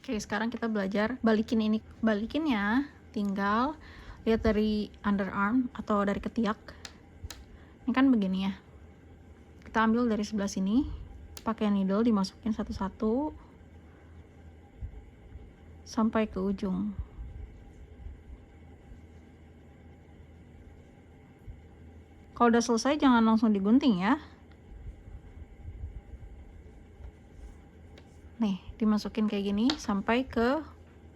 Oke, sekarang kita belajar balikin ini. Balikinnya tinggal lihat dari underarm atau dari ketiak. Ini kan begini ya. Kita ambil dari sebelah sini, pakai needle dimasukin satu-satu sampai ke ujung. Kalau udah selesai jangan langsung digunting ya. Nih, dimasukin kayak gini sampai ke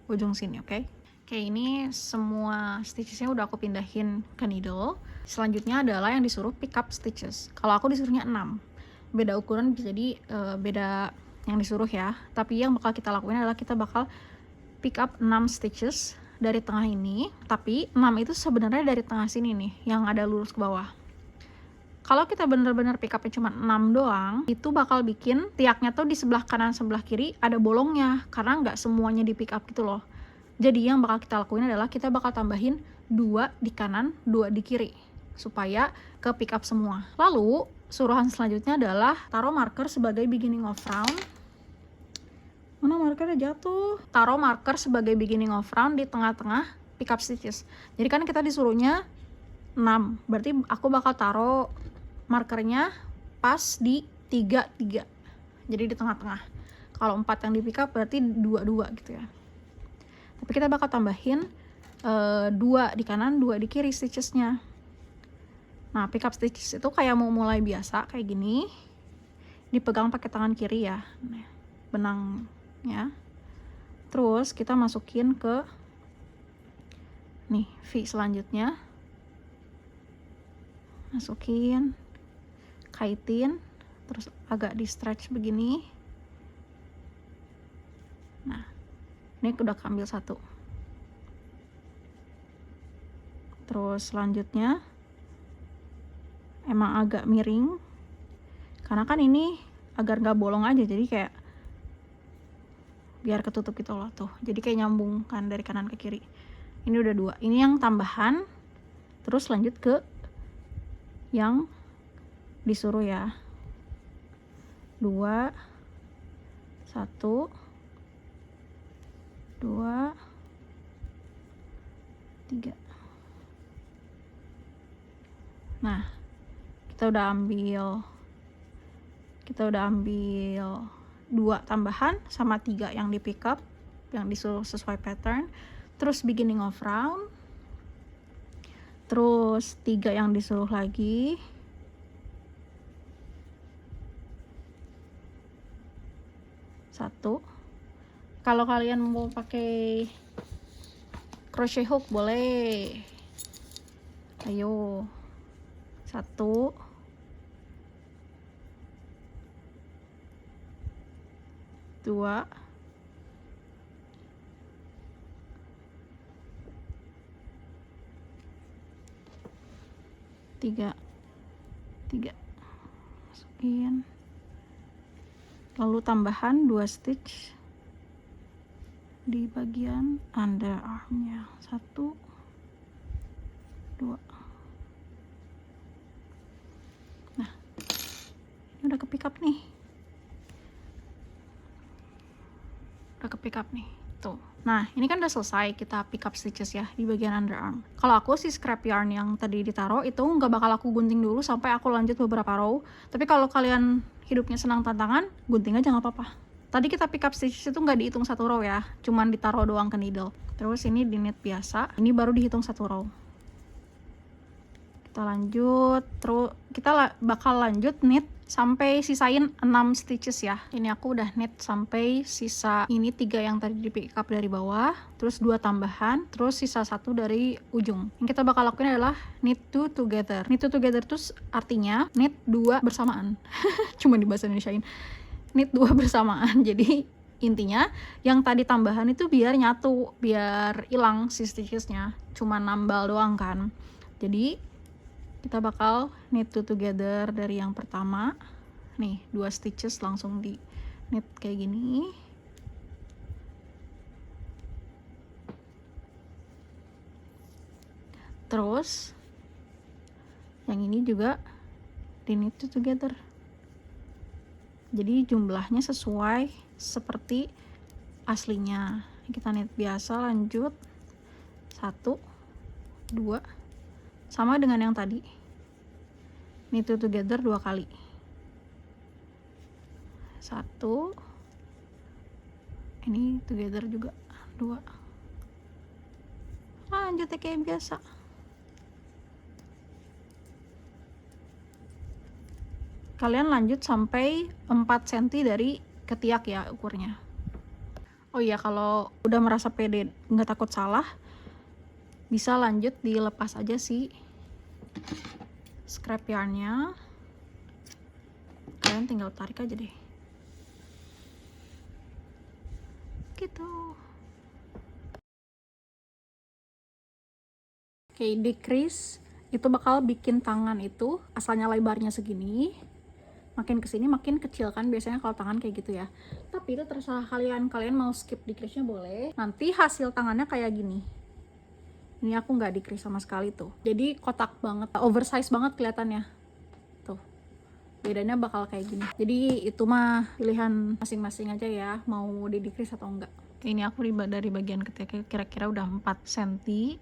ujung sini, oke? Oke, ini semua stitchesnya udah aku pindahin ke needle. Selanjutnya adalah yang disuruh pick up stitches. Kalau aku disuruhnya 6. Beda ukuran bisa jadi beda yang disuruh ya. Tapi yang bakal kita lakuin adalah kita bakal pick up 6 stitches dari tengah ini. Tapi 6 itu sebenarnya dari tengah sini nih, yang ada lurus ke bawah. Kalau kita bener-bener pick upnya cuma 6 doang, itu bakal bikin tiaknya tuh di sebelah kanan sebelah kiri ada bolongnya, karena nggak semuanya di pick up gitu loh. Jadi yang bakal kita lakuin adalah kita bakal tambahin 2 di kanan, 2 di kiri, supaya ke pick up semua. Lalu suruhan selanjutnya adalah taruh marker sebagai beginning of round. Mana markernya jatuh? Taruh marker sebagai beginning of round di tengah-tengah pick up stitches. Jadi kan kita disuruhnya 6, berarti aku bakal taruh markernya pas di 3-3, jadi di tengah-tengah. Kalau 4 yang di pick up berarti 2-2 gitu ya. Tapi kita bakal tambahin 2 di kanan, 2 di kiri stitchesnya. Nah, pick up stitches itu kayak mau mulai biasa kayak gini, dipegang pakai tangan kiri ya, benangnya. Terus kita masukin ke nih V selanjutnya, masukin, kaitin, terus agak di stretch begini. Nah, ini udah ambil 1. Terus selanjutnya emang agak miring, karena kan ini agar nggak bolong aja, jadi kayak biar ketutup gitu loh tuh, jadi kayak nyambung kan dari kanan ke kiri. Ini udah 2, ini yang tambahan. Terus lanjut ke yang disuruh ya, 2 1 2 3. Nah, kita udah ambil 2 tambahan sama 3 yang di pick up yang disuruh sesuai pattern. Terus beginning of round, terus 3 yang disuruh lagi, satu. Kalau kalian mau pakai crochet hook boleh, ayo. 1 2 3 masukin, lalu tambahan 2 stitch di bagian underarmnya, 1 2. Nah, ini udah ke pick up nih, tuh. Nah, ini kan udah selesai kita pick up stitches ya di bagian underarm. Kalau aku si scrap yarn yang tadi ditaruh itu nggak bakal aku gunting dulu sampai aku lanjut beberapa row. Tapi kalau kalian hidupnya senang tantangan, gunting aja nggak apa-apa. Tadi kita pick up stitches itu nggak dihitung 1 row ya, cuman ditaruh doang ke needle. Terus ini di knit biasa, ini baru dihitung 1 row. Kita lanjut, terus kita bakal lanjut knit sampai sisain 6 stitches ya. Ini aku udah knit sampai sisa ini 3 yang tadi di pick up dari bawah, terus 2 tambahan, terus sisa 1 dari ujung. Yang kita bakal lakuin adalah knit 2 together. Knit 2 together itu artinya knit 2 bersamaan. Cuma di bahasa Indonesiain. Knit 2 bersamaan. Jadi intinya yang tadi tambahan itu biar nyatu, biar hilang si stitchesnya. Cuma nambal doang kan. Jadi kita bakal knit 2 together dari yang pertama. Nih, 2 stitches langsung di knit kayak gini. Terus yang ini juga di knit 2 together. Jadi jumlahnya sesuai seperti aslinya. Kita knit biasa, lanjut 1 2 sama dengan yang tadi, knit together 2 kali, 1, ini together juga 2, lanjutnya kayak biasa. Kalian lanjut sampai 4 cm dari ketiak ya ukurnya. Oh iya, kalau udah merasa pede nggak takut salah, bisa lanjut dilepas aja sih scrap yarnnya. Kalian tinggal tarik aja deh gitu. Oke, decrease itu bakal bikin tangan itu asalnya lebarnya segini, makin kesini makin kecil kan biasanya kalau tangan kayak gitu ya. Tapi itu terserah kalian mau skip decrease-nya boleh. Nanti hasil tangannya kayak gini. Ini aku nggak decrease sama sekali tuh, jadi kotak banget, oversize banget kelihatannya tuh. Bedanya bakal kayak gini. Jadi itu mah pilihan masing-masing aja ya, mau di decrease atau enggak. Ini aku dari bagian ketiak kira-kira udah 4 cm.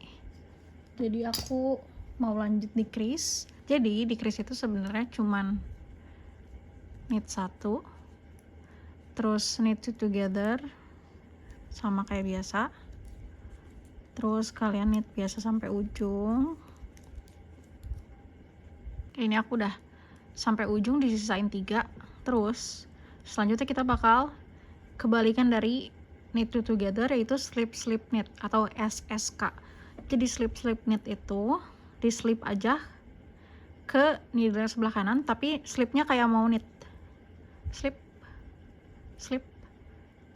Jadi aku mau lanjut decrease. Jadi decrease itu sebenarnya cuman knit 1, terus knit together sama kayak biasa, terus kalian knit biasa sampai ujung. Ini aku udah sampai ujung, disisain 3. Terus selanjutnya kita bakal kebalikan dari knit together, yaitu slip knit atau SSK. Jadi slip knit itu di slip aja ke needle sebelah kanan, tapi slipnya kayak mau knit, slip,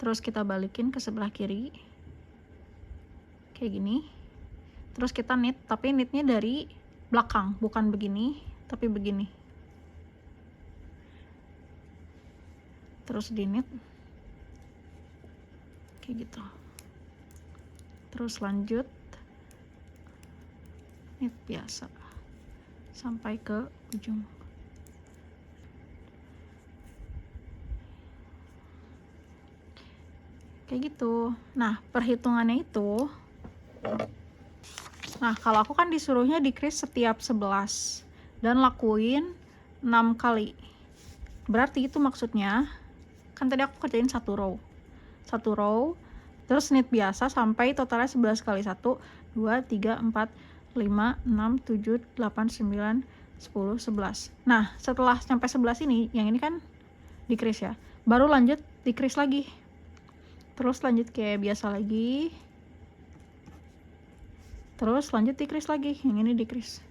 terus kita balikin ke sebelah kiri kayak gini, terus kita knit, tapi knitnya dari belakang, bukan begini tapi begini, terus di knit kayak gitu, terus lanjut knit biasa sampai ke ujung. Kayak gitu. Nah, perhitungannya itu, nah kalau aku kan disuruhnya decrease setiap 11 dan lakuin 6 kali. Berarti itu maksudnya, kan tadi aku kerjain satu row, terus knit biasa sampai totalnya 11 kali. 1, 2, 3, 4, 5, 6, 7, 8, 9, 10, 11. Nah, setelah sampai 11 ini, yang ini kan decrease ya, baru lanjut decrease lagi. Terus lanjut kayak biasa lagi, terus lanjut decrease lagi, yang ini decrease.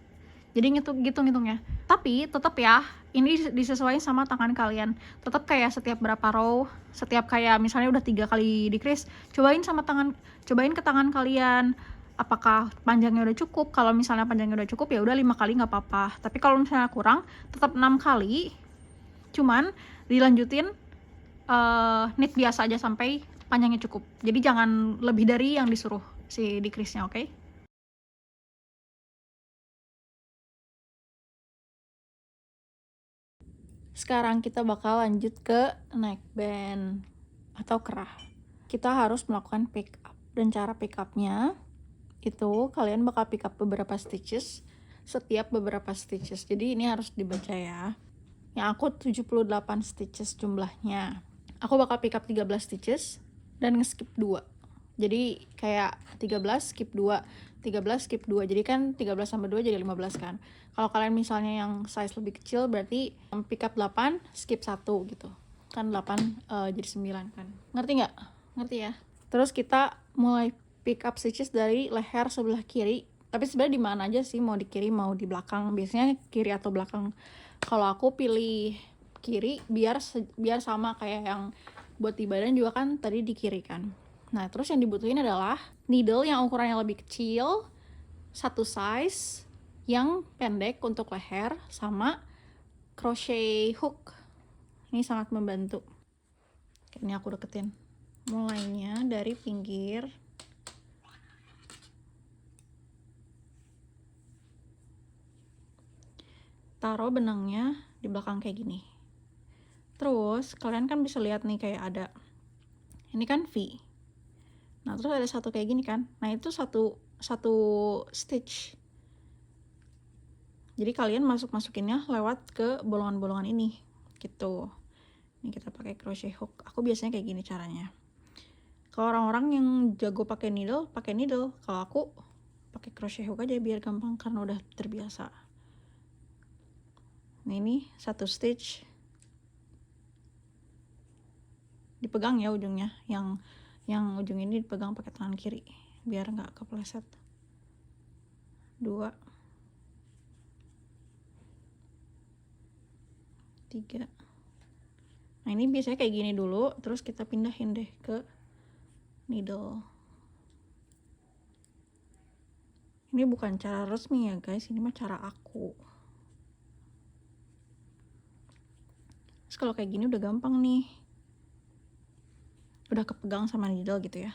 Jadi ngitungnya. Tapi tetap ya, ini disesuaikan sama tangan kalian. Tetap kayak setiap berapa row, setiap kayak misalnya udah 3 kali decrease, cobain ke tangan kalian apakah panjangnya udah cukup. Kalau misalnya panjangnya udah cukup ya udah 5 kali nggak apa-apa. Tapi kalau misalnya kurang, tetap 6 kali. Cuman dilanjutin knit biasa aja sampai panjangnya cukup. Jadi jangan lebih dari yang disuruh si decrease-nya, oke? Sekarang kita bakal lanjut ke neckband atau kerah. Kita harus melakukan pick up, dan cara pick up-nya itu kalian bakal pick up beberapa stitches setiap beberapa stitches. Jadi ini harus dibaca ya. Yang aku 78 stitches jumlahnya. Aku bakal pick up 13 stitches dan nge-skip 2. Jadi kayak 13 skip 2, 13 skip 2. Jadi kan 13 tambah 2 jadi 15 kan. Kalau kalian misalnya yang size lebih kecil berarti pick up 8, skip 1 gitu. Kan 8 jadi 9 kan. Ngerti nggak? Ngerti ya? Terus kita mulai pick up stitches dari leher sebelah kiri. Tapi sebenarnya di mana aja sih, mau di kiri mau di belakang. Biasanya kiri atau belakang. Kalau aku pilih kiri biar sama kayak yang buat di badan juga kan tadi di kiri kan. Nah, terus yang dibutuhin adalah needle yang ukurannya lebih kecil, satu size, yang pendek untuk leher, sama crochet hook. Ini sangat membantu. Ini aku deketin. Mulainya dari pinggir. Taruh benangnya di belakang kayak gini. Terus kalian kan bisa lihat nih kayak ada, ini kan V. Nah terus ada satu kayak gini kan, nah itu satu stitch. Jadi kalian masukinnya lewat ke bolongan-bolongan ini gitu. Ini kita pakai crochet hook. Aku biasanya kayak gini caranya. Kalau orang-orang yang jago pakai needle. Kalau aku pakai crochet hook aja biar gampang karena udah terbiasa. Nah ini satu stitch. Dipegang ya ujungnya. Yang ujung ini dipegang pakai tangan kiri biar nggak kepleset. 2, 3. Nah ini biasanya kayak gini dulu, terus kita pindahin deh ke needle. Ini bukan cara resmi ya guys, ini mah cara aku. Terus kalau kayak gini udah gampang nih, udah kepegang sama needle gitu ya.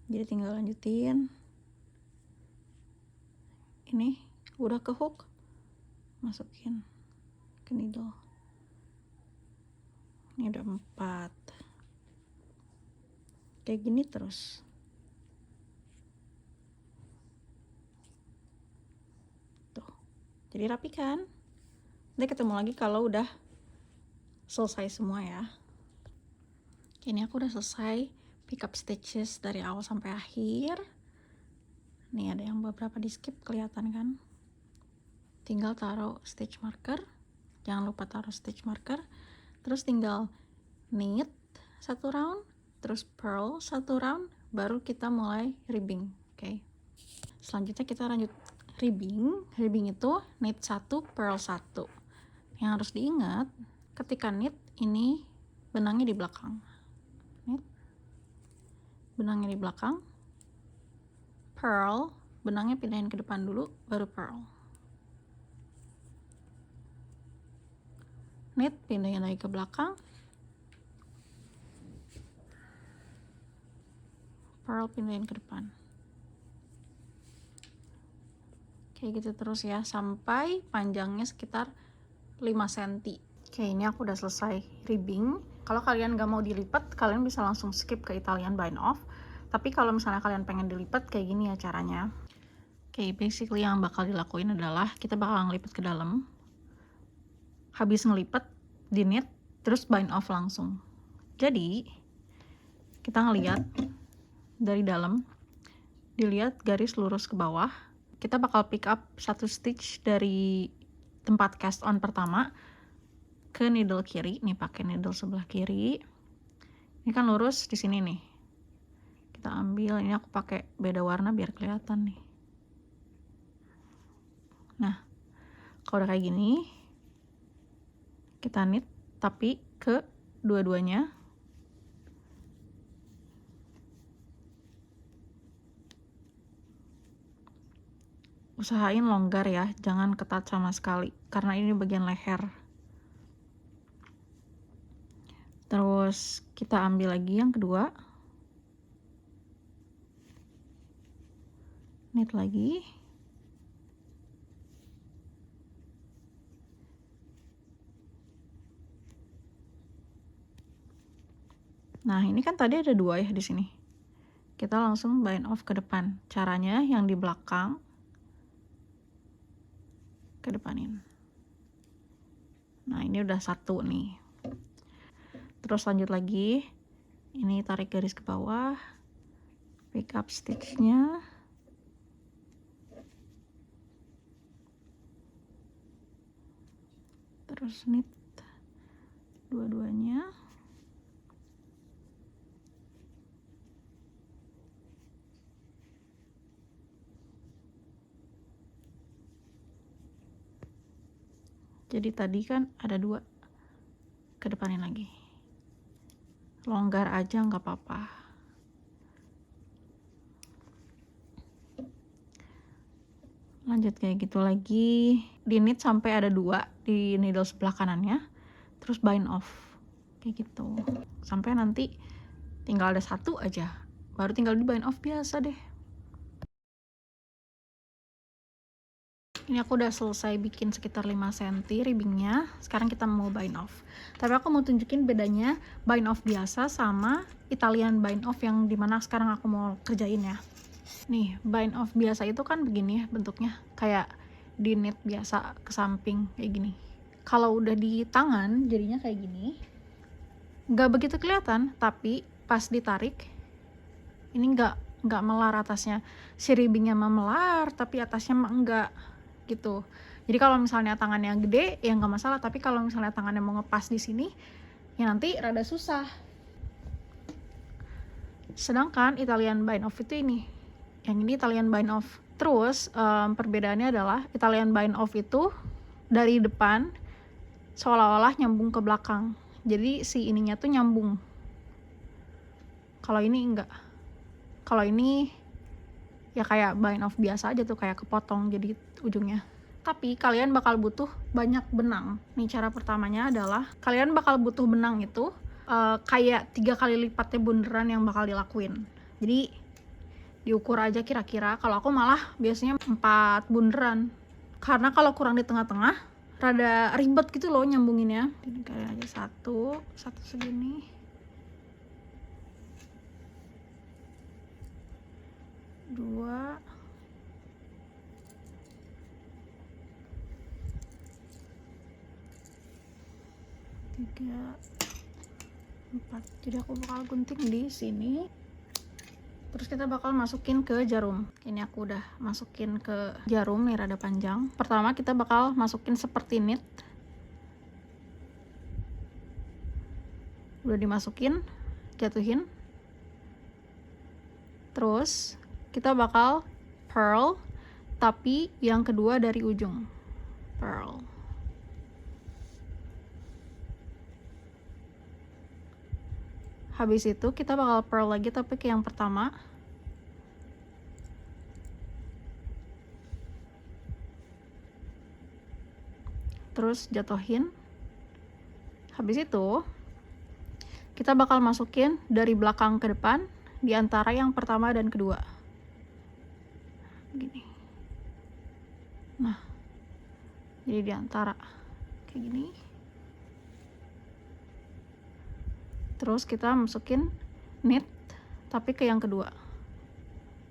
Jadi tinggal lanjutin. Ini udah ke hook, masukin ke needle. Ini udah 4. Kayak gini terus. Tuh. Jadi rapi kan? Nanti ketemu lagi kalau udah selesai semua ya. Ini aku udah selesai pick up stitches dari awal sampai akhir. Nih ada yang beberapa di skip kelihatan kan? Tinggal taruh stitch marker. Jangan lupa taruh stitch marker. Terus tinggal knit 1 round, terus purl 1 round, baru kita mulai ribbing. Oke. Selanjutnya kita lanjut ribbing. Ribbing itu knit 1, purl 1. Yang harus diingat ketika knit ini benangnya di belakang. Knit, benangnya di belakang. Purl, benangnya pindahin ke depan dulu, baru purl. Knit, pindahin lagi ke belakang. Purl, pindahin ke depan. Kayak gitu terus ya, sampai panjangnya sekitar 5 cm. Oke, ini aku udah selesai ribbing. Kalau kalian gak mau dilipat, kalian bisa langsung skip ke Italian bind off. Tapi kalau misalnya kalian pengen dilipat, kayak gini ya caranya. Oke, basically yang bakal dilakuin adalah kita bakal ngelipet ke dalam. Habis ngelipet, di knit, terus bind off langsung. Jadi, kita ngeliat dari dalam, dilihat garis lurus ke bawah. Kita bakal pick up 1 stitch dari tempat cast on pertama ke needle kiri. Nih pakai needle sebelah kiri. Ini kan lurus di sini nih. Kita ambil, ini aku pakai beda warna biar kelihatan nih. Nah, kalau udah kayak gini, kita knit tapi ke dua-duanya. Usahain longgar ya, jangan ketat sama sekali karena ini bagian leher. Terus kita ambil lagi yang kedua, knit lagi. Nah ini kan tadi ada 2 ya di sini. Kita langsung bind off ke depan. Caranya yang di belakang ke depanin. Nah ini udah 1 nih. Terus lanjut lagi. Ini tarik garis ke bawah, pick up stitchnya. Terus knit dua-duanya. Jadi tadi kan ada 2, ke depanin lagi. Longgar aja nggak apa-apa. Lanjut kayak gitu lagi. Di knit sampai ada 2 di needle sebelah kanannya. Terus bind off. Kayak gitu. Sampai nanti tinggal ada 1 aja. Baru tinggal di bind off biasa deh. Ini aku udah selesai bikin sekitar 5 cm ribbingnya. Sekarang kita mau bind off. Tapi aku mau tunjukin bedanya bind off biasa sama Italian bind off yang dimana sekarang aku mau kerjain ya. Nih, bind off biasa itu kan begini ya bentuknya, kayak di knit biasa ke samping kayak gini. Kalau udah di tangan jadinya kayak gini. Nggak begitu kelihatan, tapi pas ditarik ini nggak melar atasnya. Si ribbingnya mah melar, tapi atasnya mah enggak gitu. Jadi kalau misalnya tangannya gede ya nggak masalah, tapi kalau misalnya tangannya mau ngepas di sini ya nanti rada susah. Sedangkan Italian bind off itu ini, yang ini Italian bind off. Terus perbedaannya adalah Italian bind off itu dari depan seolah-olah nyambung ke belakang, jadi si ininya tuh nyambung. Kalau ini enggak. Kalau ini ya kayak bind off biasa aja tuh, kayak kepotong jadi ujungnya. Tapi kalian bakal butuh banyak benang. Nih cara pertamanya adalah kalian bakal butuh benang itu kayak 3 kali lipatnya bunderan yang bakal dilakuin. Jadi diukur aja kira-kira. Kalau aku malah biasanya 4 bunderan. Karena kalau kurang di tengah-tengah rada ribet gitu loh nyambunginnya. Jadi kalian aja satu segini. 2, 3, 4. Jadi aku bakal gunting di sini. Terus kita bakal masukin ke jarum. Ini aku udah masukin ke jarum nih, rada panjang. Pertama kita bakal masukin seperti knit. Udah dimasukin, jatuhin. Terus kita bakal purl, tapi yang kedua dari ujung. Purl. Habis itu kita bakal purl lagi tapi ke yang pertama. Terus jatuhin. Habis itu kita bakal masukin dari belakang ke depan di antara yang pertama dan kedua. Gini. Nah, jadi di antara kayak gini. Terus kita masukin knit tapi ke yang kedua.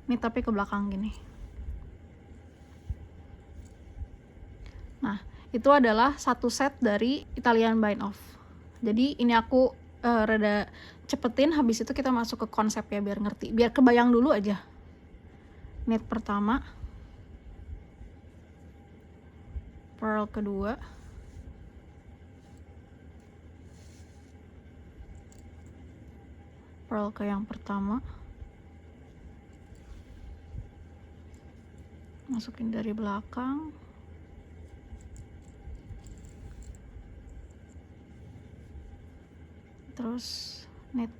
Knit tapi ke belakang gini. Nah, itu adalah satu set dari Italian bind off. Jadi ini aku rada cepetin, habis itu kita masuk ke konsep ya biar ngerti, biar kebayang dulu aja. Knit pertama, purl kedua, purl ke yang pertama, masukin dari belakang, terus knit.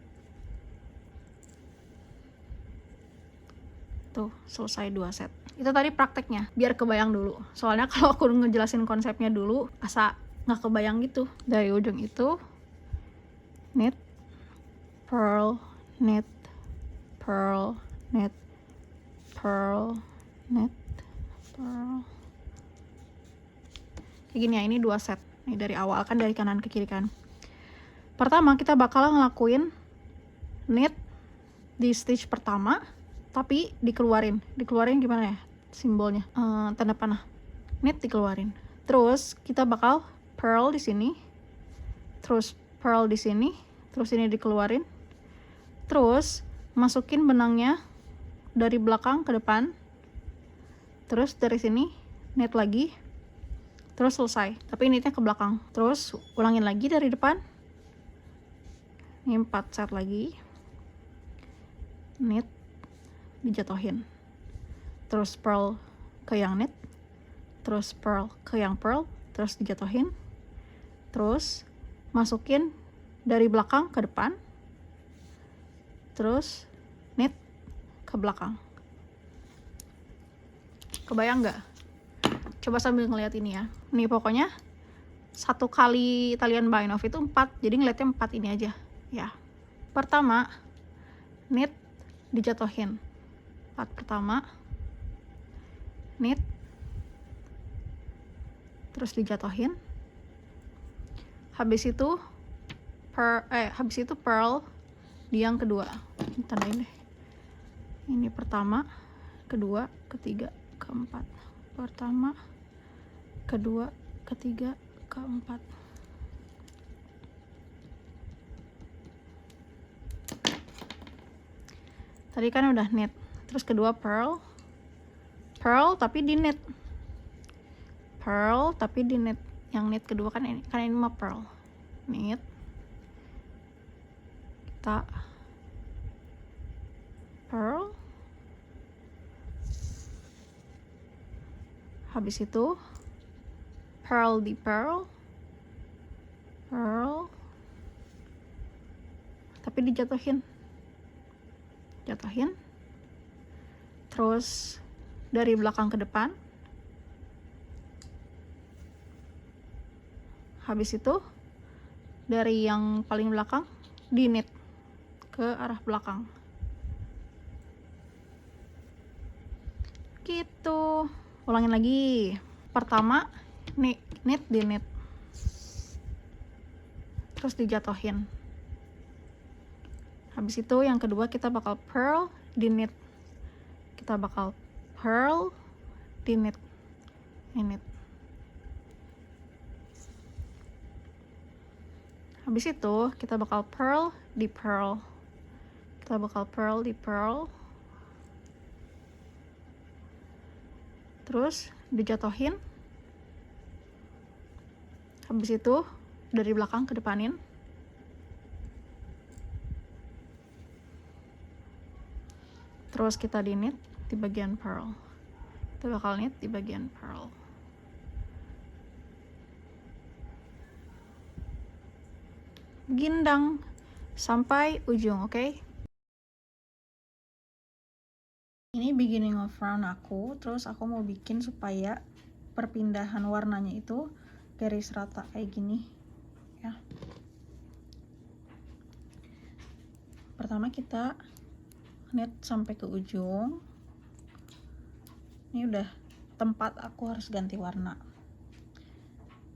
Tuh, selesai 2 set. Itu tadi prakteknya, biar kebayang dulu. Soalnya kalau aku ngejelasin konsepnya dulu, asa nggak kebayang gitu. Dari ujung itu, knit, purl, knit, purl, knit, purl, knit, purl. Kayak gini ya, ini 2 set. Nih dari awal kan, dari kanan ke kiri kan. Pertama kita bakal ngelakuin knit di stitch pertama, tapi dikeluarin gimana ya simbolnya, tanda panah. Knit dikeluarin. Terus kita bakal purl di sini, terus purl di sini, terus ini dikeluarin. Terus masukin benangnya dari belakang ke depan. Terus dari sini knit lagi. Terus selesai. Tapi knitnya ke belakang. Terus ulangin lagi dari depan. Ini 4 set lagi. Knit, dijatuhin. Terus purl ke yang knit. Terus purl ke yang purl. Terus dijatuhin. Terus masukin dari belakang ke depan. Terus knit ke belakang. Kebayang nggak? Coba sambil ngeliat ini ya. Nih pokoknya 1 kali Italian bind off itu 4. Jadi ngeliatnya 4 ini aja. Ya, pertama knit dijatuhin, part pertama knit terus dijatuhin. Habis itu pearl di yang kedua. Tandain deh. Ini pertama, kedua, ketiga, keempat. Pertama, kedua, ketiga, keempat. Tadi kan udah knit. Terus kedua pearl tapi di knit. Pearl tapi di knit. Yang knit kedua kan ini mah pearl. Knit. Kita pearl. Habis itu pearl di pearl. Pearl. Tapi dijatuhin. Jatuhin. Terus dari belakang ke depan. Habis itu dari yang paling belakang di knit ke arah belakang. Gitu. Ulangin lagi. Pertama knit di knit. Terus dijatuhin. Habis itu yang kedua kita bakal pearl di knit. Kita bakal pearl di knit. Knit. Habis itu kita bakal pearl di pearl. Kita bakal pearl di pearl. Terus dijatuhin. Habis itu dari belakang ke depanin. Terus kita di knit di bagian pearl. Kita bakal knit di bagian pearl. Gindang sampai ujung, oke? Ini beginning of round aku, terus aku mau bikin supaya perpindahan warnanya itu garis rata kayak gini, ya. Pertama kita knit sampai ke ujung. Ini udah tempat aku harus ganti warna.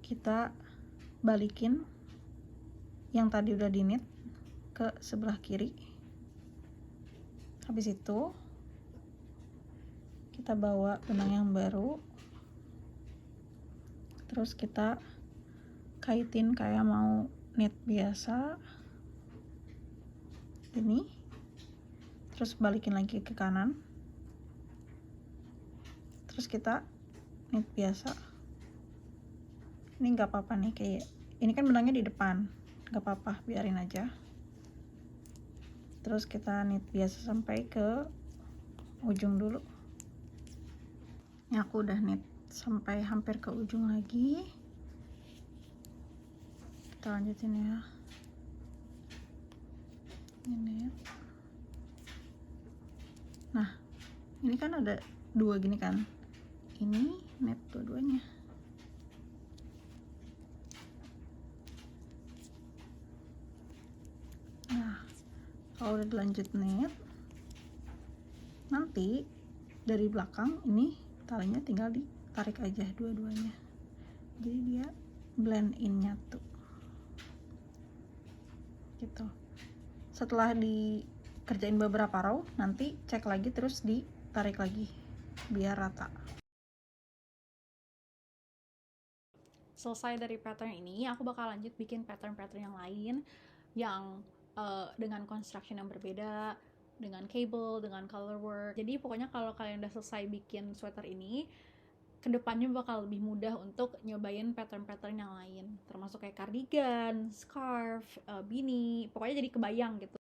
Kita balikin yang tadi udah di knit ke sebelah kiri. Habis itu kita bawa benang yang baru, terus kita kaitin kayak mau knit biasa ini, terus balikin lagi ke kanan, terus kita knit biasa. Ini nggak apa-apa nih, kayak ini kan benangnya di depan, nggak apa-apa, biarin aja. Terus kita knit biasa sampai ke ujung dulu. Ini aku udah knit sampai hampir ke ujung lagi. Kita lanjutin ya. Ini. Nah, ini kan ada dua gini kan. Ini knit dua-duanya. Nah, kalau udah dilanjut knit, nanti dari belakang ini talinya tinggal ditarik aja dua-duanya, jadi dia blend in nyatu gitu. Setelah dikerjain beberapa row, nanti cek lagi terus ditarik lagi biar rata. Selesai dari pattern ini, aku bakal lanjut bikin pattern-pattern yang lain yang dengan construction yang berbeda, dengan cable, dengan color work. Jadi pokoknya kalau kalian udah selesai bikin sweater ini, kedepannya bakal lebih mudah untuk nyobain pattern-pattern yang lain, termasuk kayak cardigan, scarf, beanie, pokoknya jadi kebayang gitu.